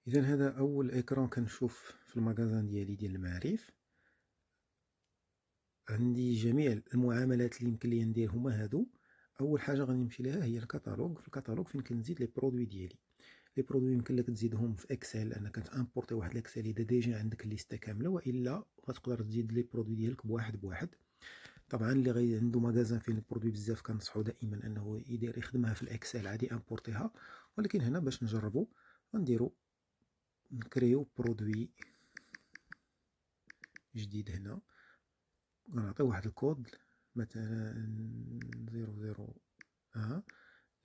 اذا هذا اول اكران كنشوف في المغازان ديالي ديال المعارف. عندي جميع المعاملات اللي يمكن لي ندير هما هادو. اول حاجه غادي نمشي لها هي الكتالوج. في الكتالوج فين كنزيد لي برودوي ديالي. لي برودوي يمكن لك تزيدهم في اكسل، انك تامبورتي واحد الاكسل اذا ديجا عندك الليسته كامله، والا غتقدر تزيد لي برودوي ديالك بواحد بواحد. طبعا اللي غي عنده مغازان فيه البرودوي بزاف كنصحو دائما انه يخدمها في الاكسل عادي امبورتيها. ولكن هنا باش نجربو غنديرو نكريو برودوي جديد. هنا غنعطيو واحد الكود مثلا 00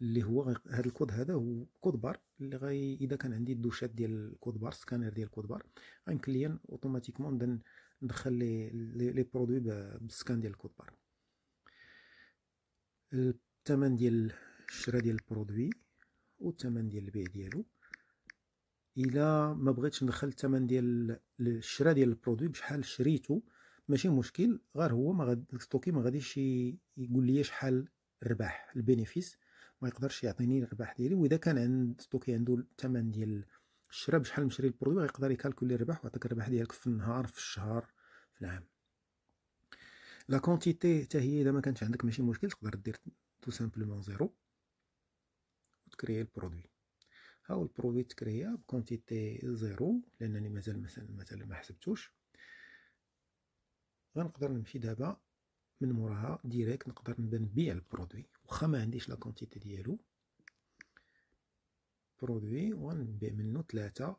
اللي هو هذا الكود. هذا هو كود بار اللي اذا كان عندي الدوشات ديال الكود بار، سكانر ديال الكود بار، غيمكن ليا اوتوماتيكمون ندخل لي برودوي بالسكان ديال الكود بار. الثمن ديال الشراء ديال البرودوي والثمن ديال البيع ديالو. الا ما بغيتش ندخل الثمن ديال الشراء ديال البرودوي بشحال شريتو ماشي مشكل، غير هو ما غادي ستوكي ما غاديش يقول لي شحال الربح البينيفيس، ما يقدرش يعطيني الربح ديالي. واذا كان عند ستوكي عنده الثمن ديال الشراء بشحال مشري البرودوي غيقدر يكالكولي الربح ويعطيك الربح ديالك في النهار، في الشهر، في العام. لا كونتيتي حتى هي اذا ما كانش عندك ماشي مشكل، تقدر دير تو سامبلومون زيرو وتكري البرودوي. ها هو البرودوي تكريا بكونتيتي زيرو لانني مازال مثلا ما حسبتوش. غنقدر نمشي دابا من موراها ديريكت نقدر نبيع البرودوي واخا ما عنديش لا كونتيتي ديالو. برودوي ونبيع منه 3.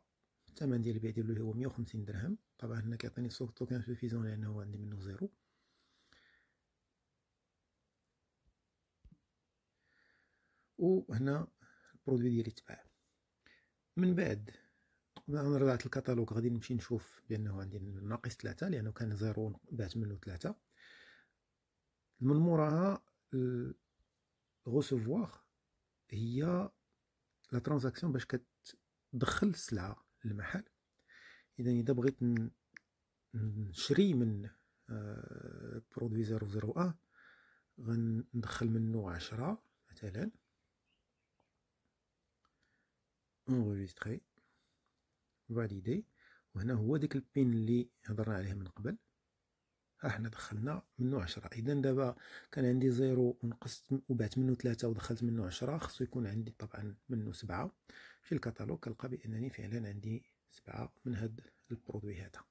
الثمن ديال البيع ديالو هو 150 درهم. طبعا هنا كيعطيني توكان سوفيزون لانه عندي منه زيرو. وهنا البرودوي ديالي تباع. من بعد انا رجعت الكتالوج غادي نمشي نشوف بانه عندي ناقص 3 لانه كان زيرو بعت منه 3. من موراها غوسوفوار هي لا ترانزاكسيون باش كتدخل السلعه للمحل. اذا بغيت نشري من برودوي 001 غندخل منه 10 مثلا، انغوجيستري، فاليدي. وهنا هو ديك البين اللي هضرنا عليها من قبل، ها حنا دخلنا منه 10. اذا دابا كان عندي زيرو ونقصت وبعت منه 3 ودخلت منه 10، خصو يكون عندي طبعا منه 7. في الكتالوج كنلقى بانني فعلا عندي 7 من هاد البرودوي هذا.